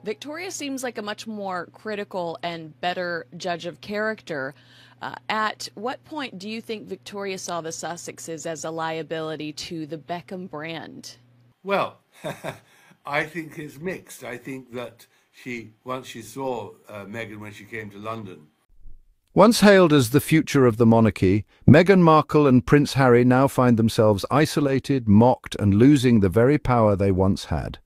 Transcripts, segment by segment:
Victoria seems like a much more critical and better judge of character. At what point do you think Victoria saw the Sussexes as a liability to the Beckham brand? Well, I think it's mixed. I think that once she saw Meghan when she came to London. Once hailed as the future of the monarchy, Meghan Markle and Prince Harry now find themselves isolated, mocked, and losing the very power they once had.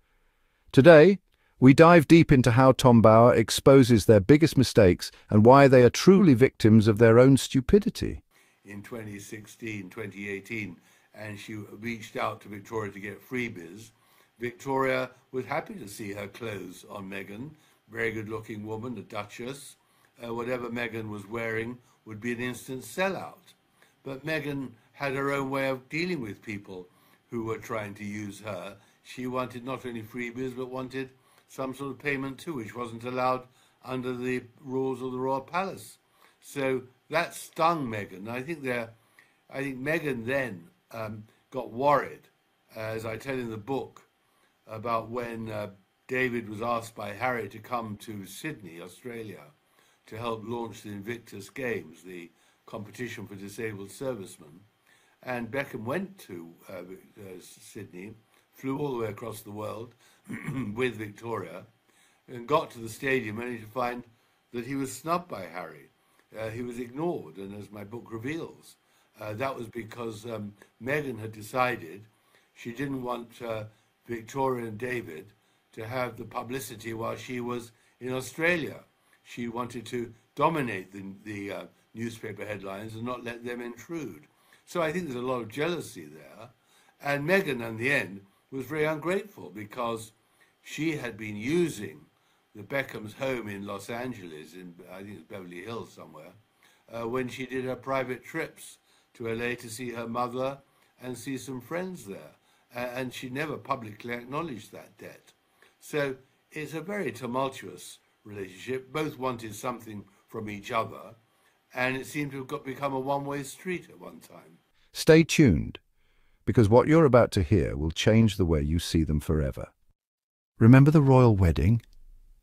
Today, we dive deep into how Tom Bower exposes their biggest mistakes and why they are truly victims of their own stupidity. In 2016, 2018, and she reached out to Victoria to get freebies. Victoria was happy to see her clothes on Meghan. Very good-looking woman, a duchess. Whatever Meghan was wearing would be an instant sellout. But Meghan had her own way of dealing with people who were trying to use her. She wanted not only freebies, but wanted some sort of payment too, which wasn't allowed under the rules of the royal palace. So that stung Meghan. I think Meghan then got worried, as I tell in the book, about when David was asked by Harry to come to Sydney, Australia, to help launch the Invictus Games, the competition for disabled servicemen. And Beckham went to Sydney, flew all the way across the world with Victoria, and got to the stadium only to find that he was snubbed by Harry. He was ignored, and as my book reveals, that was because Meghan had decided she didn't want Victoria and David to have the publicity while she was in Australia. She wanted to dominate the newspaper headlines and not let them intrude. So I think there's a lot of jealousy there. And Meghan, in the end, was very ungrateful because she had been using the Beckham's home in Los Angeles, I think it's Beverly Hills somewhere, when she did her private trips to LA to see her mother and see some friends there. And she never publicly acknowledged that debt. So it's a very tumultuous relationship. Both wanted something from each other, and it seemed to have become a one-way street at one time. Stay tuned, because what you're about to hear will change the way you see them forever. Remember the royal wedding?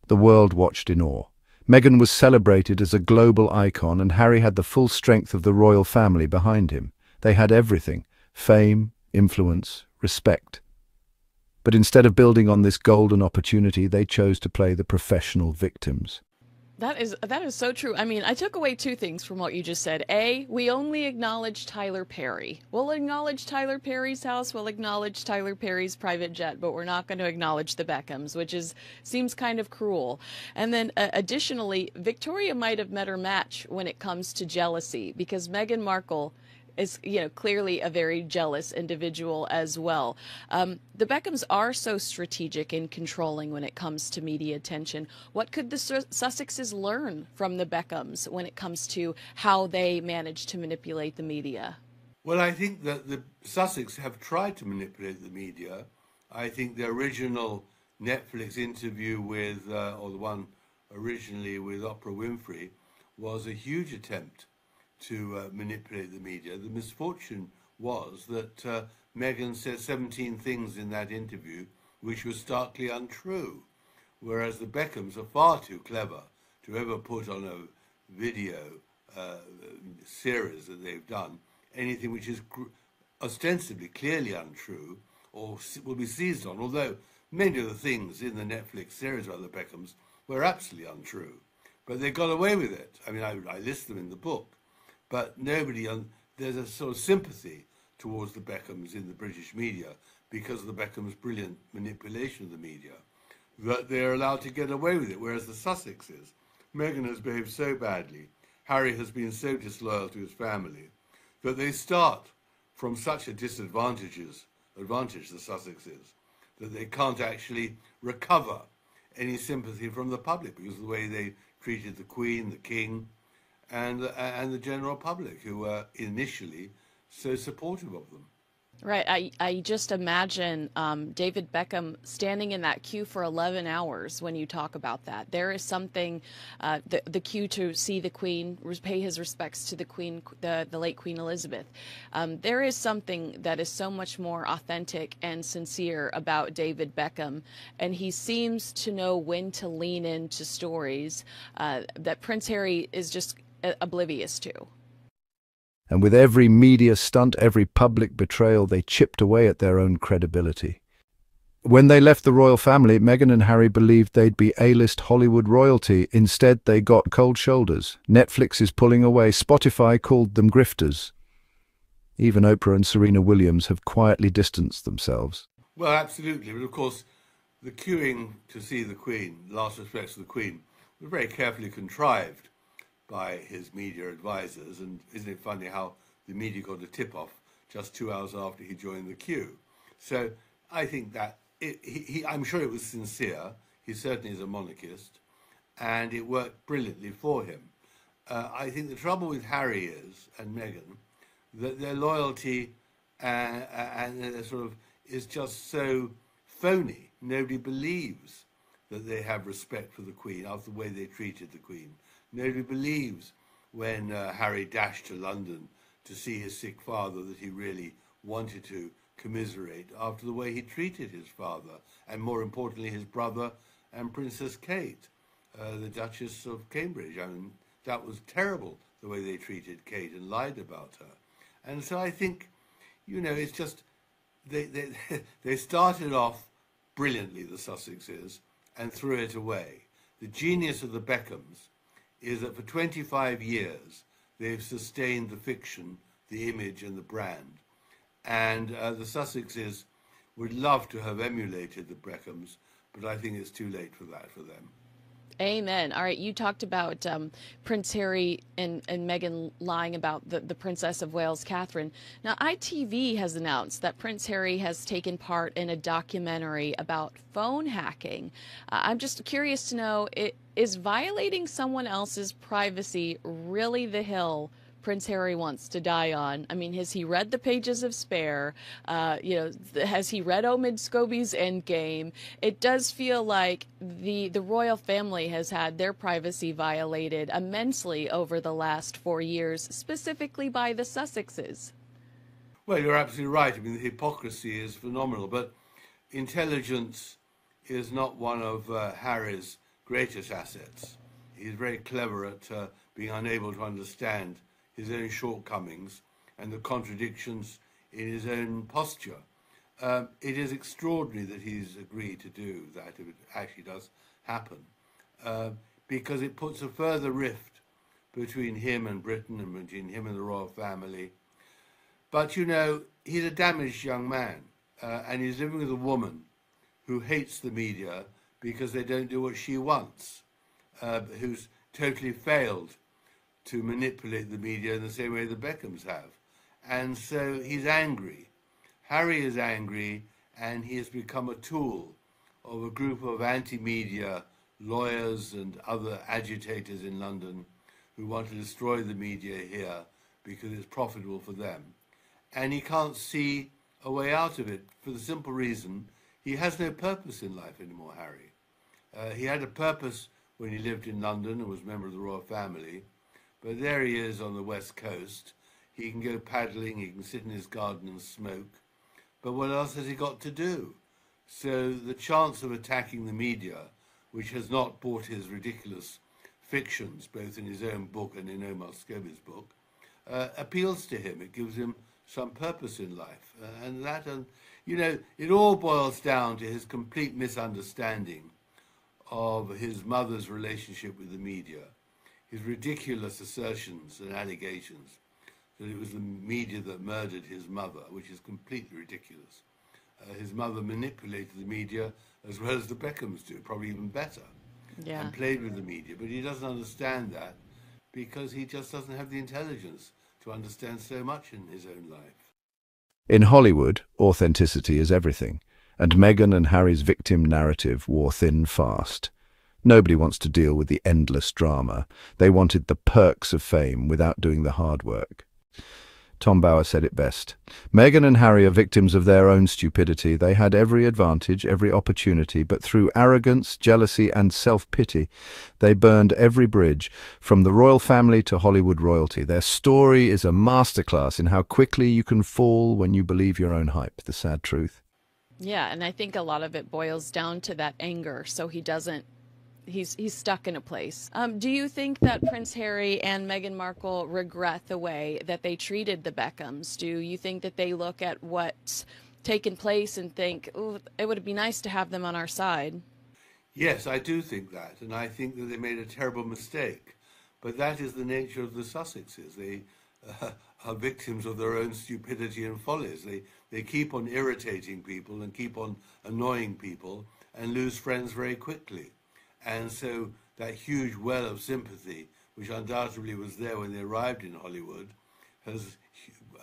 The world watched in awe. Meghan was celebrated as a global icon, and Harry had the full strength of the royal family behind him. They had everything: fame, influence, respect. But instead of building on this golden opportunity, they chose to play the professional victims. That is so true. I mean, I took away two things from what you just said. A, we only acknowledge Tyler Perry. We'll acknowledge Tyler Perry's house. We'll acknowledge Tyler Perry's private jet, but we're not going to acknowledge the Beckhams, which seems kind of cruel. And then additionally, Victoria might have met her match when it comes to jealousy, because Meghan Markle is, clearly a very jealous individual as well. The Beckhams are so strategic and controlling when it comes to media attention. What could the Sussexes learn from the Beckhams when it comes to how they manage to manipulate the media? Well, I think that the Sussex have tried to manipulate the media. I think the original Netflix interview with, or the one originally with Oprah Winfrey, was a huge attempt to manipulate the media. The misfortune was that Meghan said 17 things in that interview which were starkly untrue, whereas the Beckhams are far too clever to ever put on a video series that they've done anything which is ostensibly clearly untrue or will be seized on, although many of the things in the Netflix series about the Beckhams were absolutely untrue. But they got away with it. I mean, I list them in the book. But there's a sort of sympathy towards the Beckhams in the British media because of the Beckhams' brilliant manipulation of the media, that they're allowed to get away with it, whereas the Sussexes, Meghan has behaved so badly, Harry has been so disloyal to his family, that they start from such a advantage, the Sussexes, that they can't actually recover any sympathy from the public because of the way they treated the Queen, the King, and the general public, who were initially so supportive of them. Right. I just imagine David Beckham standing in that queue for 11 hours when you talk about that. There is something, the queue to see the Queen, pay his respects to the Queen, the late Queen Elizabeth. There is something that is so much more authentic and sincere about David Beckham, and he seems to know when to lean into stories that Prince Harry is just oblivious to. And with every media stunt, every public betrayal, they chipped away at their own credibility. When they left the royal family, Meghan and Harry believed they'd be A-list Hollywood royalty. Instead, they got cold shoulders. Netflix is pulling away. Spotify called them grifters. Even Oprah and Serena Williams have quietly distanced themselves. Well, absolutely. But of course, the queuing to see the Queen, last respects to the Queen, was very carefully contrived by his media advisors. And isn't it funny how the media got a tip-off just 2 hours after he joined the queue? So I think that I'm sure it was sincere. He certainly is a monarchist, and it worked brilliantly for him. I think the trouble with Harry and Meghan, that their loyalty and their sort of is just so phony. Nobody believes that they have respect for the Queen after the way they treated the Queen. Nobody believes when Harry dashed to London to see his sick father that he really wanted to commiserate after the way he treated his father, and more importantly his brother and Princess Kate, the Duchess of Cambridge. I mean, that was terrible, the way they treated Kate and lied about her. And so I think, you know, it's just, they started off brilliantly, the Sussexes, and threw it away. The genius of the Beckhams is that for 25 years, they've sustained the fiction, the image and the brand. And the Sussexes would love to have emulated the Beckhams, but I think it's too late for that for them. Amen. All right, you talked about Prince Harry and Meghan lying about the Princess of Wales, Catherine. Now, ITV has announced that Prince Harry has taken part in a documentary about phone hacking. I'm just curious to know, is violating someone else's privacy really the hill Prince Harry wants to die on? I mean, has he read the pages of Spare? Has he read Omid Scobie's Endgame? It does feel like the royal family has had their privacy violated immensely over the last 4 years, specifically by the Sussexes. Well, you're absolutely right. I mean, the hypocrisy is phenomenal, but intelligence is not one of Harry's greatest assets. He's very clever at being unable to understand his own shortcomings and the contradictions in his own posture. It is extraordinary that he's agreed to do that, if it actually does happen, because it puts a further rift between him and Britain and between him and the royal family. But, you know, he's a damaged young man, and he's living with a woman who hates the media because they don't do what she wants, who's totally failed to manipulate the media in the same way the Beckhams have. And so he's angry. Harry is angry, and he has become a tool of a group of anti-media lawyers and other agitators in London who want to destroy the media here because it's profitable for them. And he can't see a way out of it for the simple reason he has no purpose in life anymore, Harry. He had a purpose when he lived in London and was a member of the royal family. But there he is on the West Coast. He can go paddling, he can sit in his garden and smoke. But what else has he got to do? So the chance of attacking the media, which has not bought his ridiculous fictions, both in his own book and in Omar Scobie's book, appeals to him. It gives him some purpose in life. You know, it all boils down to his complete misunderstanding of his mother's relationship with the media. His ridiculous assertions and allegations that it was the media that murdered his mother, which is completely ridiculous. His mother manipulated the media as well as the Beckhams do, probably even better, and played with the media. But he doesn't understand that because he just doesn't have the intelligence to understand so much in his own life. In Hollywood, authenticity is everything, and Meghan and Harry's victim narrative wore thin fast. Nobody wants to deal with the endless drama. They wanted the perks of fame without doing the hard work. Tom Bauer said it best. Meghan and Harry are victims of their own stupidity. They had every advantage, every opportunity, but through arrogance, jealousy, and self-pity, they burned every bridge, from the royal family to Hollywood royalty. Their story is a masterclass in how quickly you can fall when you believe your own hype, the sad truth. Yeah, and I think a lot of it boils down to that anger, so he's stuck in a place. Do you think that Prince Harry and Meghan Markle regret the way that they treated the Beckhams? Do you think that they look at what's taken place and think, oh, it would be nice to have them on our side? Yes, I do think that, and I think that they made a terrible mistake. But that is the nature of the Sussexes. They are victims of their own stupidity and follies. They keep on irritating people and keep on annoying people and lose friends very quickly. And so that huge well of sympathy, which undoubtedly was there when they arrived in Hollywood, has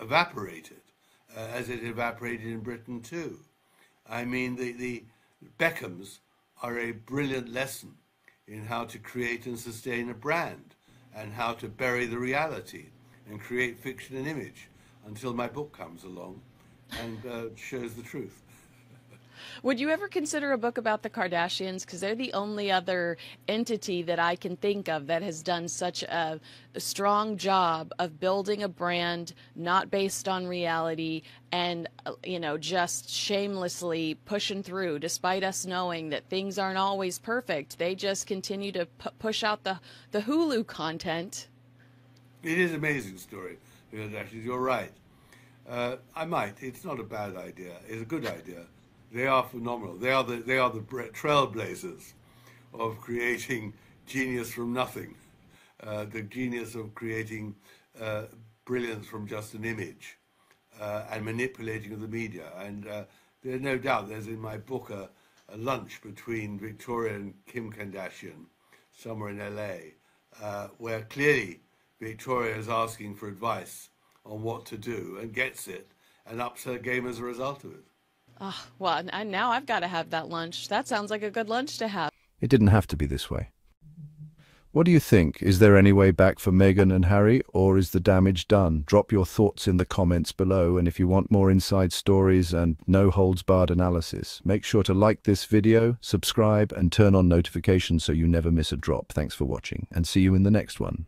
evaporated, as it evaporated in Britain too. I mean, the Beckhams are a brilliant lesson in how to create and sustain a brand and how to bury the reality and create fiction and image until my book comes along and shows the truth. Would you ever consider a book about the Kardashians? Because they're the only other entity that I can think of that has done such a strong job of building a brand not based on reality and, just shamelessly pushing through, despite us knowing that things aren't always perfect. They just continue to push out the Hulu content. It is an amazing story, the Kardashians. You're right. I might. It's not a bad idea. It's a good idea. They are phenomenal. They are the trailblazers of creating genius from nothing, the genius of creating brilliance from just an image and manipulating of the media. And there's no doubt there's in my book a lunch between Victoria and Kim Kardashian somewhere in LA, where clearly Victoria is asking for advice on what to do and gets it and ups her game as a result of it. Oh, well, and now I've got to have that lunch. That sounds like a good lunch to have. It didn't have to be this way. What do you think? Is there any way back for Meghan and Harry, or is the damage done? Drop your thoughts in the comments below, and if you want more inside stories and no-holds-barred analysis, make sure to like this video, subscribe, and turn on notifications so you never miss a drop. Thanks for watching, and see you in the next one.